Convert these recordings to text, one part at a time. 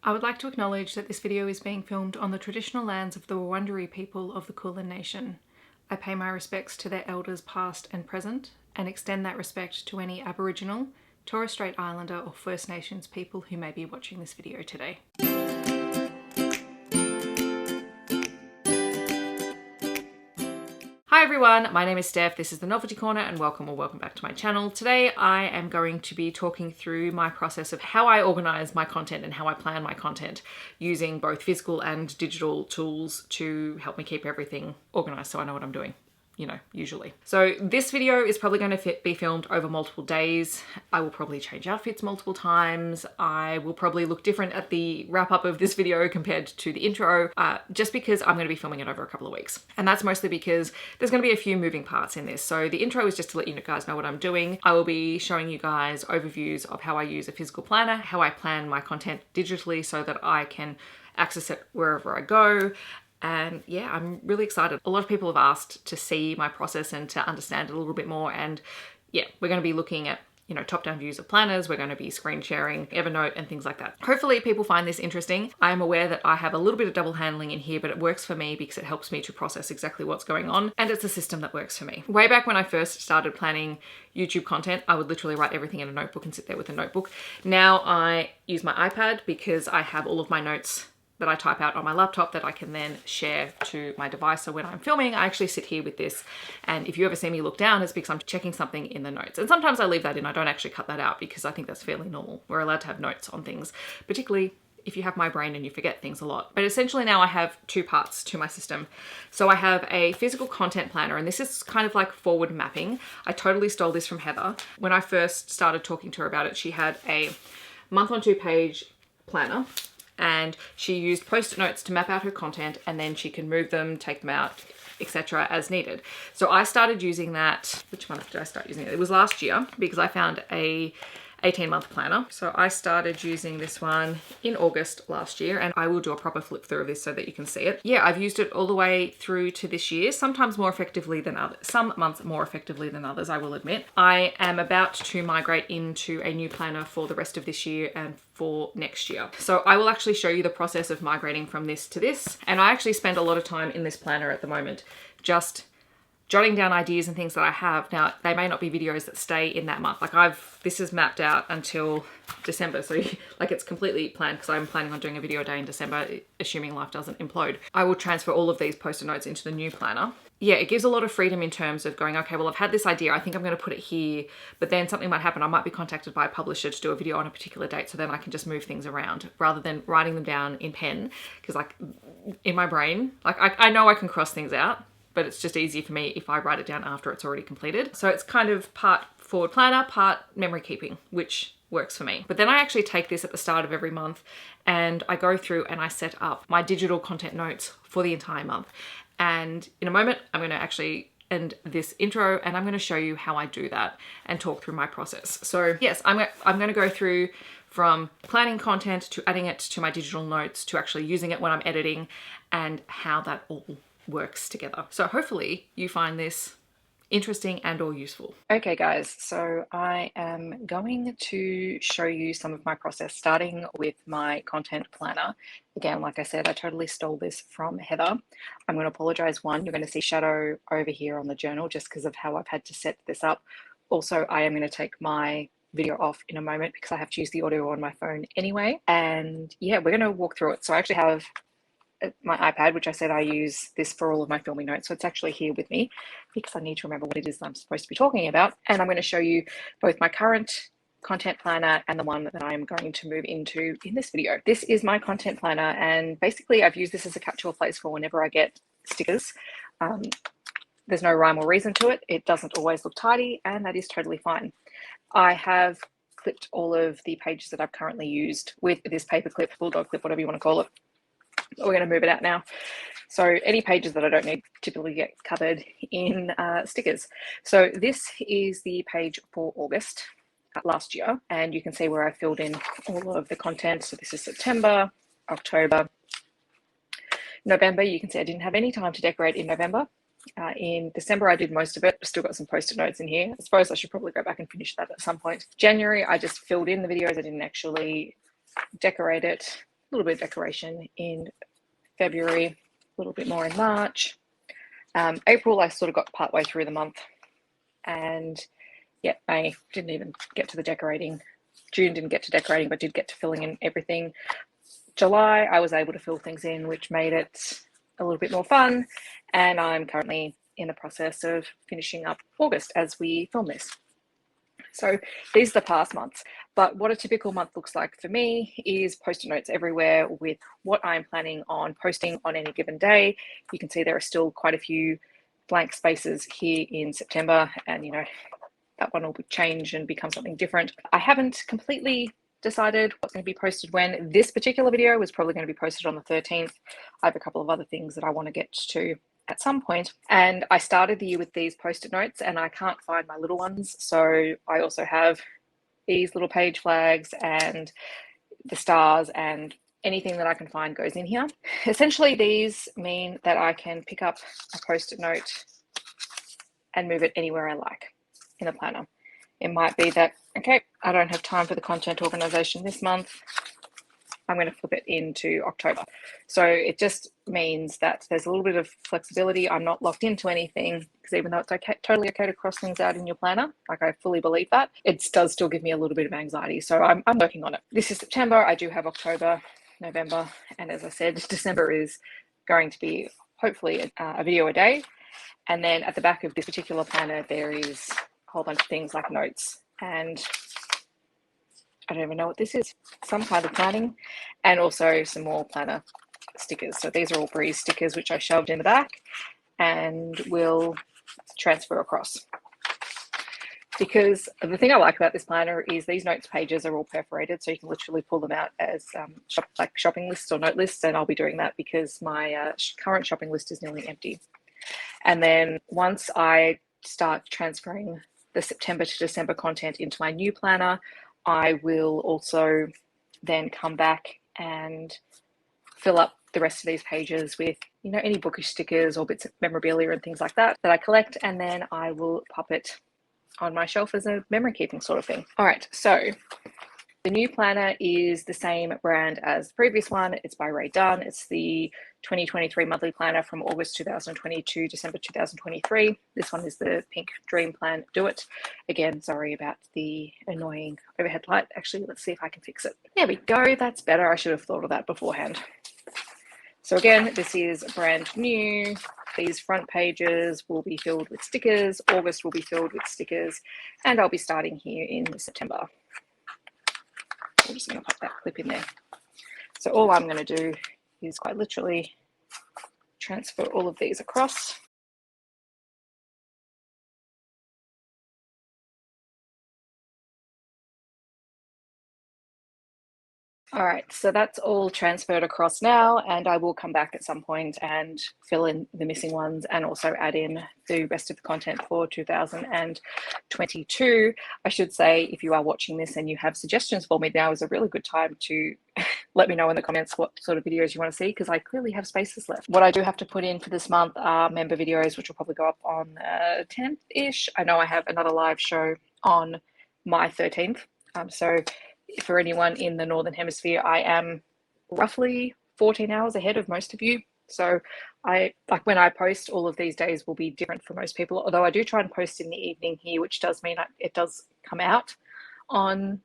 I would like to acknowledge that this video is being filmed on the traditional lands of the Wurrundjeri people of the Kulin Nation. I pay my respects to their elders past and present, and extend that respect to any Aboriginal, Torres Strait Islander or First Nations people who may be watching this video today. Hi everyone, my name is Steph, this is the Novelty Corner and welcome back to my channel. Today I am going to be talking through my process of how I organise my content and how I plan my content using both physical and digital tools to help me keep everything organised so I know what I'm doing. You know, usually. So this video is probably going to be filmed over multiple days. I will probably change outfits multiple times. I will probably look different at the wrap up of this video compared to the intro, just because I'm going to be filming it over a couple of weeks. And that's mostly because there's going to be a few moving parts in this. So the intro is just to let you guys know what I'm doing. I will be showing you guys overviews of how I use a physical planner, how I plan my content digitally so that I can access it wherever I go. And yeah, I'm really excited. A lot of people have asked to see my process and to understand it a little bit more. And yeah, we're going to be looking at, you know, top-down views of planners. We're going to be screen sharing Evernote and things like that. Hopefully people find this interesting. I am aware that I have a little bit of double handling in here, but it works for me because it helps me to process exactly what's going on. And it's a system that works for me. Way back when I first started planning YouTube content, I would literally write everything in a notebook and sit there with a notebook. Now I use my iPad because I have all of my notes that I type out on my laptop that I can then share to my device. So when I'm filming, I actually sit here with this. And if you ever see me look down, it's because I'm checking something in the notes. And sometimes I leave that in. I don't actually cut that out because I think that's fairly normal. We're allowed to have notes on things, particularly if you have my brain and you forget things a lot. But essentially now I have two parts to my system. So I have a physical content planner, and this is kind of like forward mapping. I totally stole this from Heather. When I first started talking to her about it, she had a month on 2 page planner. And she used post-it notes to map out her content, and then she can move them, take them out, etc. as needed. So I started using that. Which month did I start using it? It was last year because I found a 18-month planner. So I started using this one in August last year, and I will do a proper flip through of this so that you can see it. Yeah, I've used it all the way through to this year, sometimes more effectively than others, some months more effectively than others, I will admit. I am about to migrate into a new planner for the rest of this year and for next year. So I will actually show you the process of migrating from this to this. And I actually spend a lot of time in this planner at the moment, just jotting down ideas and things that I have. Now, they may not be videos that stay in that month. Like this is mapped out until December. So like it's completely planned because I'm planning on doing a video a day in December, assuming life doesn't implode. I will transfer all of these post-it notes into the new planner. Yeah, it gives a lot of freedom in terms of going, okay, well, I've had this idea. I think I'm going to put it here, but then something might happen. I might be contacted by a publisher to do a video on a particular date. So then I can just move things around rather than writing them down in pen. Because like in my brain, like I know I can cross things out, but it's just easier for me if I write it down after it's already completed. So it's kind of part forward planner, part memory keeping, which works for me. But then I actually take this at the start of every month and I go through and I set up my digital content notes for the entire month. And in a moment, I'm going to actually end this intro and I'm going to show you how I do that and talk through my process. So yes, I'm going to go through from planning content to adding it to my digital notes to actually using it when I'm editing and how that all works together. So hopefully you find this interesting and or useful. Okay guys, so I am going to show you some of my process starting with my content planner. Again, like I said, I totally stole this from Heather. I'm going to apologize. One, you're going to see shadow over here on the journal just because of how I've had to set this up. Also, I am going to take my video off in a moment because I have to use the audio on my phone anyway. And yeah, we're going to walk through it. So I actually have my iPad, which I said I use this for all of my filming notes. So it's actually here with me because I need to remember what it is that I'm supposed to be talking about. And I'm going to show you both my current content planner and the one that I'm going to move into in this video. This is my content planner, and basically I've used this as a catch-all place for whenever I get stickers. There's no rhyme or reason to it. It doesn't always look tidy, and that is totally fine. I have clipped all of the pages that I've currently used with this paper clip, bulldog clip, whatever you want to call it. We're going to move it out now. So any pages that I don't need typically get covered in stickers. So this is the page for August last year, and you can see where I filled in all of the content. So this is September, October, November. You can see I didn't have any time to decorate in November. In December, I did most of it. Still got some post-it notes in here. I suppose I should probably go back and finish that at some point. January, I just filled in the videos. I didn't actually decorate it. little bit of decoration in February, a little bit more in March. April, I sort of got partway through the month, and yeah, May didn't even get to the decorating. June didn't get to decorating, but did get to filling in everything. July, I was able to fill things in, which made it a little bit more fun. And I'm currently in the process of finishing up August as we film this. So these are the past months, but what a typical month looks like for me is post-it notes everywhere with what I'm planning on posting on any given day. You can see there are still quite a few blank spaces here in September, and you know, that one will change and become something different. I haven't completely decided what's going to be posted when. This particular video was probably going to be posted on the 13th. I have a couple of other things that I want to get to at some point. And I started the year with these post-it notes and I can't find my little ones. So I also have these little page flags and the stars, and anything that I can find goes in here. Essentially, these mean that I can pick up a post-it note and move it anywhere I like in the planner. It might be that, okay, I don't have time for the content organization this month. I'm going to flip it into October. So it just means that there's a little bit of flexibility. I'm not locked into anything, because even though it's okay, totally okay to cross things out in your planner, like I fully believe that, it does still give me a little bit of anxiety. So I'm working on it. This is September. I do have October, November, and as I said, December is going to be hopefully a video a day. And then at the back of this particular planner, there is a whole bunch of things like notes, and I don't even know what this is, some kind of planning, and also some more planner stickers. So these are all Breeze stickers, which I shoved in the back and will transfer across. Because the thing I like about this planner is these notes pages are all perforated, so you can literally pull them out as like shopping lists or note lists, and I'll be doing that because my current shopping list is nearly empty. And then once I start transferring the September to December content into my new planner, I will also then come back and fill up the rest of these pages with, you know, any bookish stickers or bits of memorabilia and things like that I collect, and then I will pop it on my shelf as a memory keeping sort of thing. All right, so the new planner is the same brand as the previous one. It's by Ray Dunn. It's the 2023 monthly planner from August 2022, December 2023. This one is the pink Dream Plan Do It. Again, sorry about the annoying overhead light. Actually, let's see if I can fix it. There we go. That's better. I should have thought of that beforehand. So again, this is brand new. These front pages will be filled with stickers. August will be filled with stickers, and I'll be starting here in September. I'm just going to pop that clip in there. So all I'm going to do is quite literally transfer all of these across. All right, so that's all transferred across now, and I will come back at some point and fill in the missing ones and also add in the rest of the content for 2022. I should say, if you are watching this and you have suggestions for me, now is a really good time to let me know in the comments what sort of videos you want to see, because I clearly have spaces left. What I do have to put in for this month are member videos, which will probably go up on 10th-ish. I know I have another live show on my 13th, so for anyone in the Northern Hemisphere, I am roughly 14 hours ahead of most of you. So when I post, all of these days will be different for most people, although I do try and post in the evening here, which does mean it does come out on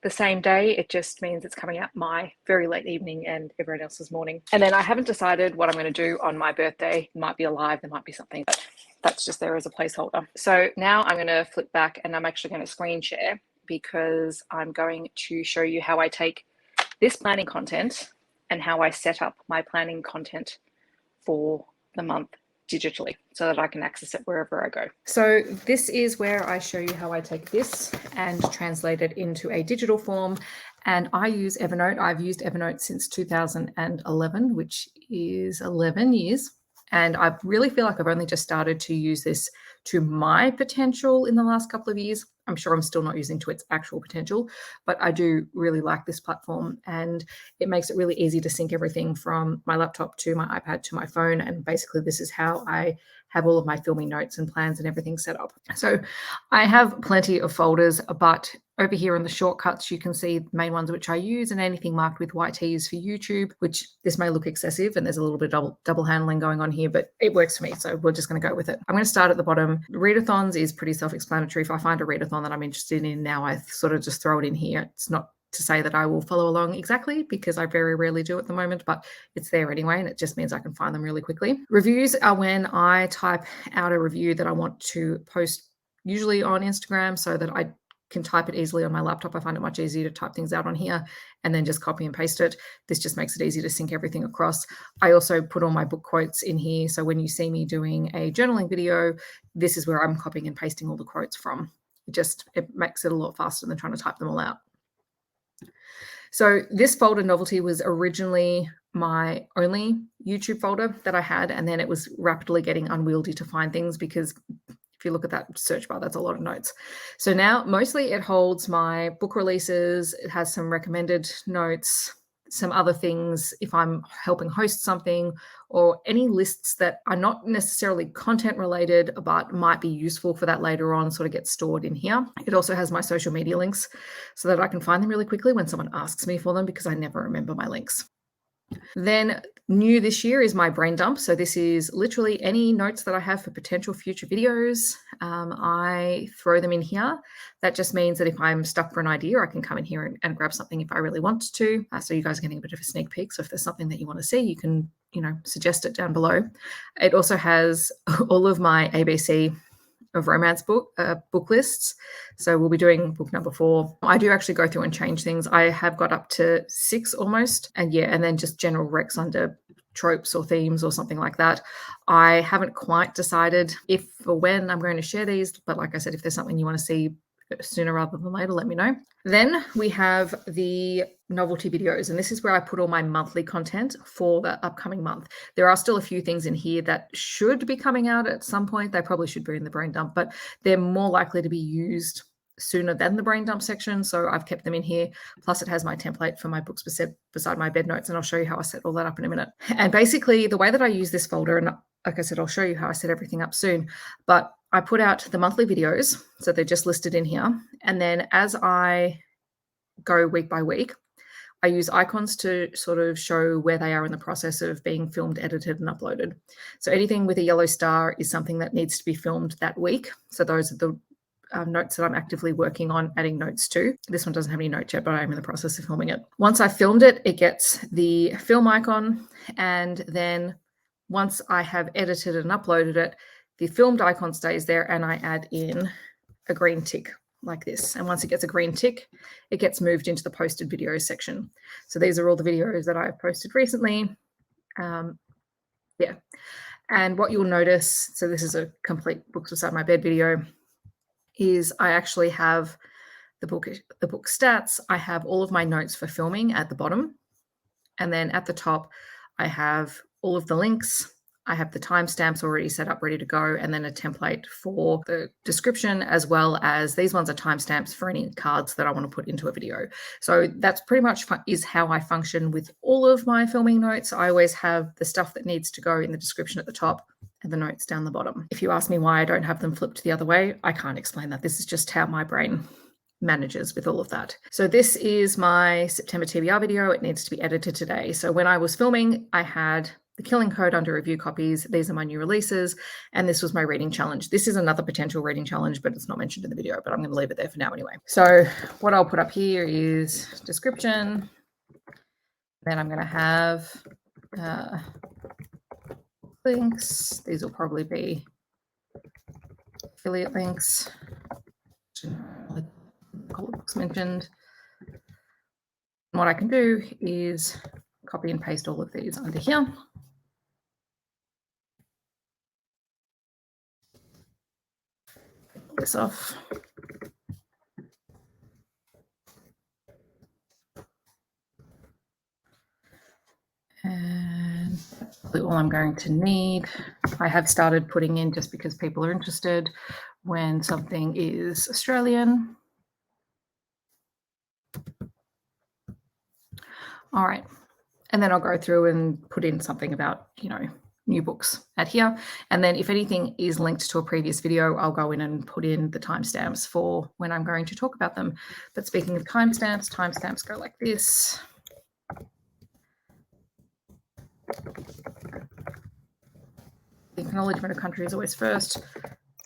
the same day. It just means it's coming out my very late evening and everyone else's morning. And then I haven't decided what I'm going to do on my birthday. It might be a live, there might be something, but that's just there as a placeholder. So now I'm going to flip back and I'm actually going to screen share, because I'm going to show you how I take this planning content and how I set up my planning content for the month digitally so that I can access it wherever I go. So this is where I show you how I take this and translate it into a digital form. And I use Evernote. I've used Evernote since 2011, which is 11 years. And I really feel like I've only just started to use this to my potential in the last couple of years. I'm sure I'm still not using to its actual potential, but I do really like this platform, and it makes it really easy to sync everything from my laptop to my iPad to my phone. And basically this is how I have all of my filming notes and plans and everything set up. So I have plenty of folders, but Over here in the shortcuts, you can see the main ones which I use, and anything marked with white T is for YouTube, which this may look excessive and there's a little bit of double handling going on here, but it works for me. So we're just going to go with it. I'm going to start at the bottom. Readathons is pretty self-explanatory. If I find a readathon that I'm interested in now, I sort of just throw it in here. It's not to say that I will follow along exactly, because I very rarely do at the moment, but it's there anyway, and it just means I can find them really quickly. Reviews are when I type out a review that I want to post, usually on Instagram, so that I can type it easily on my laptop. I find it much easier to type things out on here and then just copy and paste it. This just makes it easy to sync everything across. I also put all my book quotes in here. So when you see me doing a journaling video, this is where I'm copying and pasting all the quotes from. It makes it a lot faster than trying to type them all out. So this folder, Novelty, was originally my only YouTube folder that I had, and then it was rapidly getting unwieldy to find things, because if you look at that search bar, that's a lot of notes. So now mostly it holds my book releases. It has some recommended notes, some other things if I'm helping host something, or any lists that are not necessarily content related but might be useful for that later on, sort of get stored in here. It also has my social media links so that I can find them really quickly when someone asks me for them, because I never remember my links. Then new this year is my brain dump. So this is literally any notes that I have for potential future videos. I throw them in here. That just means that if I'm stuck for an idea, I can come in here and grab something if I really want to. So you guys are getting a bit of a sneak peek. So if there's something that you want to see, you can, suggest it down below. It also has all of my ABC of romance book lists. So we'll be doing book number 4. I do actually go through and change things. I have got up to 6 almost, and then just general recs under tropes or themes or something like that. I haven't quite decided if or when I'm going to share these, but like I said, if there's something you want to see sooner rather than later, let me know. Then we have the novelty videos, and this is where I put all my monthly content for the upcoming month. There are still a few things in here that should be coming out at some point. They probably should be in the brain dump, but they're more likely to be used sooner than the brain dump section, so I've kept them in here. Plus it has my template for my books beside my bed notes, and I'll show you how I set all that up in a minute. And basically the way that I use this folder, and like I said, I'll show you how I set everything up soon, but I put out the monthly videos, so they're just listed in here. And then as I go week by week, I use icons to sort of show where they are in the process of being filmed, edited, and uploaded. So anything with a yellow star is something that needs to be filmed that week. So those are the notes that I'm actively working on adding notes to. This one doesn't have any notes yet, but I'm in the process of filming it. Once I've filmed it, it gets the film icon. And then once I have edited and uploaded it, the filmed icon stays there, and I add in a green tick like this. And once it gets a green tick, it gets moved into the posted videos section. So these are all the videos that I've posted recently. And what you'll notice, so this is a complete books beside my bed video, is I actually have the book stats. I have all of my notes for filming at the bottom. And then at the top, I have all of the links. I have the timestamps already set up, ready to go, and then a template for the description, as well as these ones are timestamps for any cards that I want to put into a video. So that's pretty much is how I function with all of my filming notes. I always have the stuff that needs to go in the description at the top and the notes down the bottom. If you ask me why I don't have them flipped the other way, I can't explain that. This is just how my brain manages with all of that. So this is my September TBR video. It needs to be edited today. So when I was filming, I had the killing code under review copies. These are my new releases, and this was my reading challenge. This is another potential reading challenge, but it's not mentioned in the video, but I'm going to leave it there for now anyway. So what I'll put up here is description. Then I'm going to have links. These will probably be affiliate links. Couple of books mentioned. And what I can do is copy and paste all of these under here. Pull this off. And all I'm going to need, I have started putting in, just because people are interested, when something is Australian. All right. And then I'll go through and put in something about, new books add here. And then if anything is linked to a previous video, I'll go in and put in the timestamps for when I'm going to talk about them. But speaking of timestamps go like this. The Acknowledgement of Country is always first.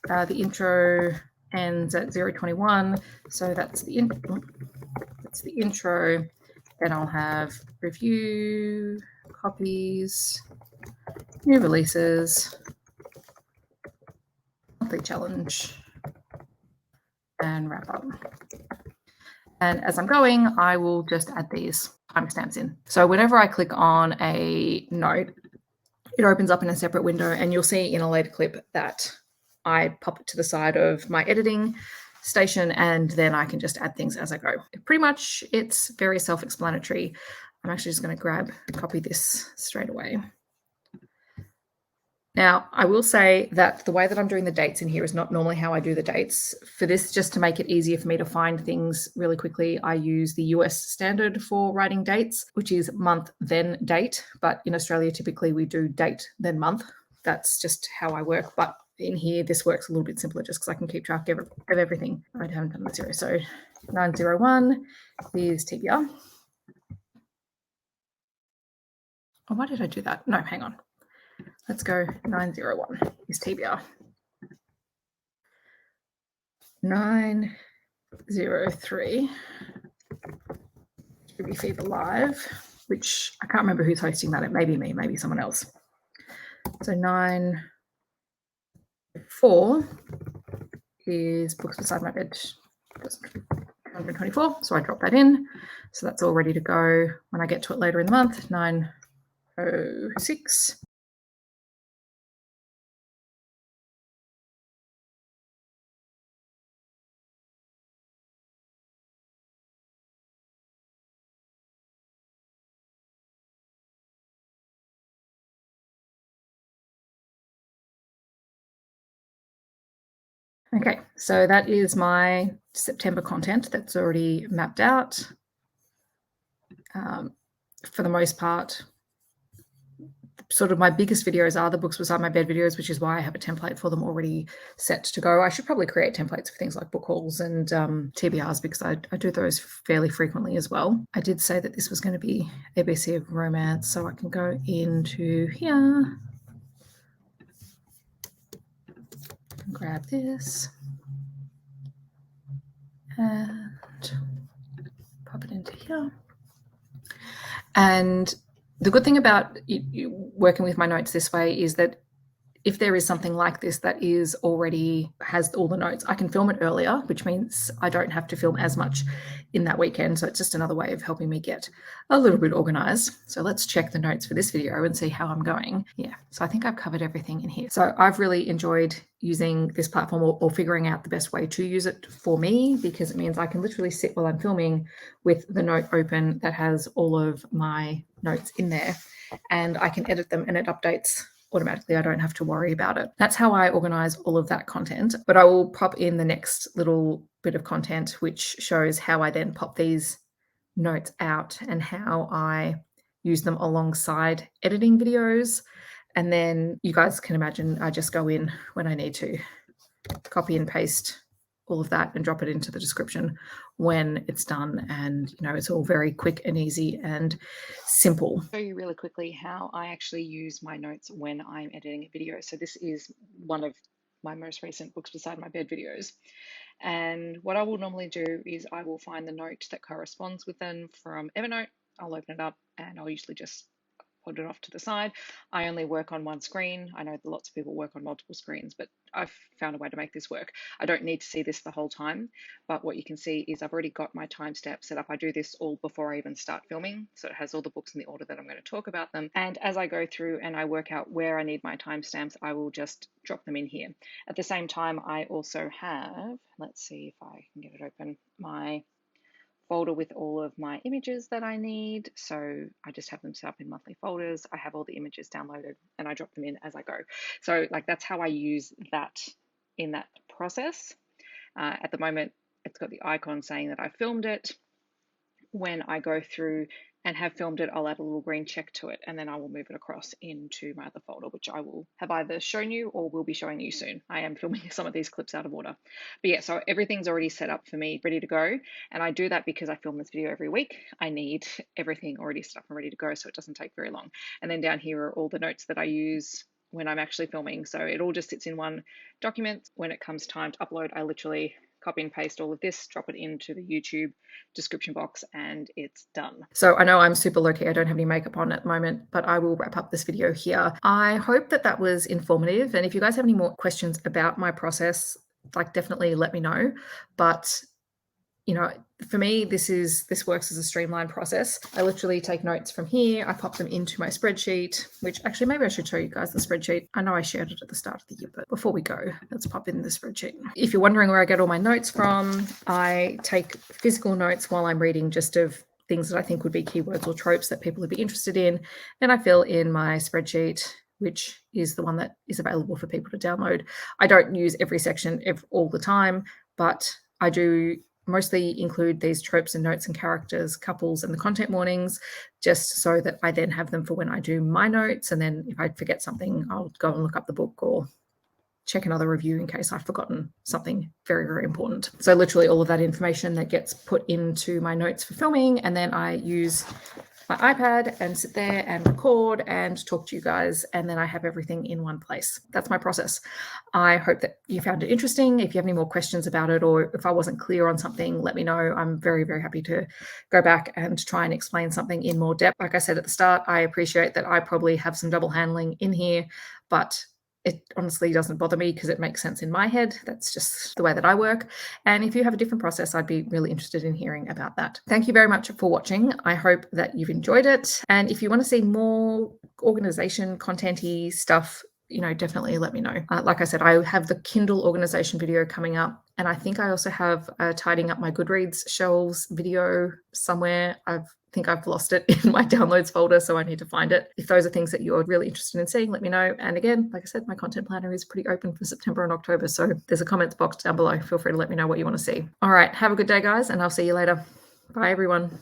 The intro ends at 0:21, so that's the intro. Then I'll have review, copies, new releases, monthly challenge, and wrap up. And as I'm going, I will just add these timestamps in. So whenever I click on a note, it opens up in a separate window, and you'll see in a later clip that I pop it to the side of my editing station, and then I can just add things as I go. Pretty much it's very self-explanatory. I'm actually just going to copy this straight away. Now, I will say that the way that I'm doing the dates in here is not normally how I do the dates. For this, just to make it easier for me to find things really quickly, I use the US standard for writing dates, which is month, then date. But in Australia, typically we do date, then month. That's just how I work. But in here, this works a little bit simpler just because I can keep track of everything. I haven't done the zero. So 901 is TBR. Oh, why did I do that? No, hang on. Let's go 901 is TBR. 903 Ruby Fever Live, which I can't remember who's hosting that. It may be me, maybe someone else. So 904 is Books Beside My Bed 124. So I drop that in. So that's all ready to go when I get to it later in the month. 906. Okay, so that is my September content that's already mapped out. For the most part, sort of my biggest videos are the Books Beside My Bed videos, which is why I have a template for them already set to go. I should probably create templates for things like book hauls and TBRs because I do those fairly frequently as well. I did say that this was going to be ABC of Romance, so I can go into here, grab this, and pop it into here. And the good thing about working with my notes this way is that if there is something like this that is already has all the notes, I can film it earlier, which means I don't have to film as much in that weekend. So it's just another way of helping me get a little bit organized. So let's check the notes for this video and see how I'm going. Yeah, so I think I've covered everything in here. So I've really enjoyed using this platform or figuring out the best way to use it for me, because it means I can literally sit while I'm filming with the note open that has all of my notes in there, and I can edit them and it updates automatically. I don't have to worry about it. That's how I organize all of that content. But I will pop in the next little bit of content, which shows how I then pop these notes out and how I use them alongside editing videos. And then you guys can imagine I just go in when I need to copy and paste all of that and drop it into the description when it's done. And, it's all very quick and easy and simple. I'll show you really quickly how I actually use my notes when I'm editing a video. So this is one of my most recent Books Beside My Bed videos. And what I will normally do is I will find the note that corresponds with them from Evernote. I'll open it up and I'll usually just put it off to the side. I only work on one screen. I know that lots of people work on multiple screens, but I've found a way to make this work. I don't need to see this the whole time, but what you can see is I've already got my timestamp set up. I do this all before I even start filming, so it has all the books in the order that I'm going to talk about them. And as I go through and I work out where I need my timestamps, I will just drop them in here. At the same time, I also have, let's see if I can get it open, my folder with all of my images that I need. So I just have them set up in monthly folders. I have all the images downloaded and I drop them in as I go. So that's how I use that in that process. At the moment, it's got the icon saying that I filmed it. When I go through and have filmed it, I'll add a little green check to it, and then I will move it across into my other folder, which I will have either shown you or will be showing you soon. I am filming some of these clips out of order. But yeah, so everything's already set up for me, ready to go. And I do that because I film this video every week. I need everything already set up and ready to go so it doesn't take very long. And then down here are all the notes that I use when I'm actually filming. So it all just sits in one document. When it comes time to upload, I literally copy and paste all of this, drop it into the YouTube description box, and it's done. So I know I'm super low-key. I don't have any makeup on at the moment, but I will wrap up this video here. I hope that that was informative. And if you guys have any more questions about my process, like definitely let me know. But you know, for me, this works as a streamlined process. I literally take notes from here. I pop them into my spreadsheet, which actually maybe I should show you guys the spreadsheet. I know I shared it at the start of the year, but before we go, let's pop in the spreadsheet. If you're wondering where I get all my notes from, I take physical notes while I'm reading, just of things that I think would be keywords or tropes that people would be interested in. And I fill in my spreadsheet, which is the one that is available for people to download. I don't use every section all the time, but I do mostly include these tropes and notes and characters, couples, and the content warnings, just so that I then have them for when I do my notes. And then if I forget something, I'll go and look up the book or check another review in case I've forgotten something very, very important. So literally all of that information that gets put into my notes for filming, and then I use my iPad and sit there and record and talk to you guys, and then I have everything in one place. That's my process. I hope that you found it interesting. If you have any more questions about it, or if I wasn't clear on something, let me know. I'm very, very happy to go back and try and explain something in more depth. Like I said at the start, I appreciate that I probably have some double handling in here, but it honestly doesn't bother me because it makes sense in my head. That's just the way that I work. And if you have a different process, I'd be really interested in hearing about that. Thank you very much for watching. I hope that you've enjoyed it. And if you want to see more organization content-y stuff, definitely let me know. Like I said, I have the Kindle organization video coming up. And I think I also have a tidying up my Goodreads shelves video somewhere. I think I've lost it in my downloads folder, so I need to find it. If those are things that you're really interested in seeing, let me know. And again, like I said, my content planner is pretty open for September and October. So there's a comments box down below. Feel free to let me know what you want to see. All right. Have a good day, guys, and I'll see you later. Bye, everyone.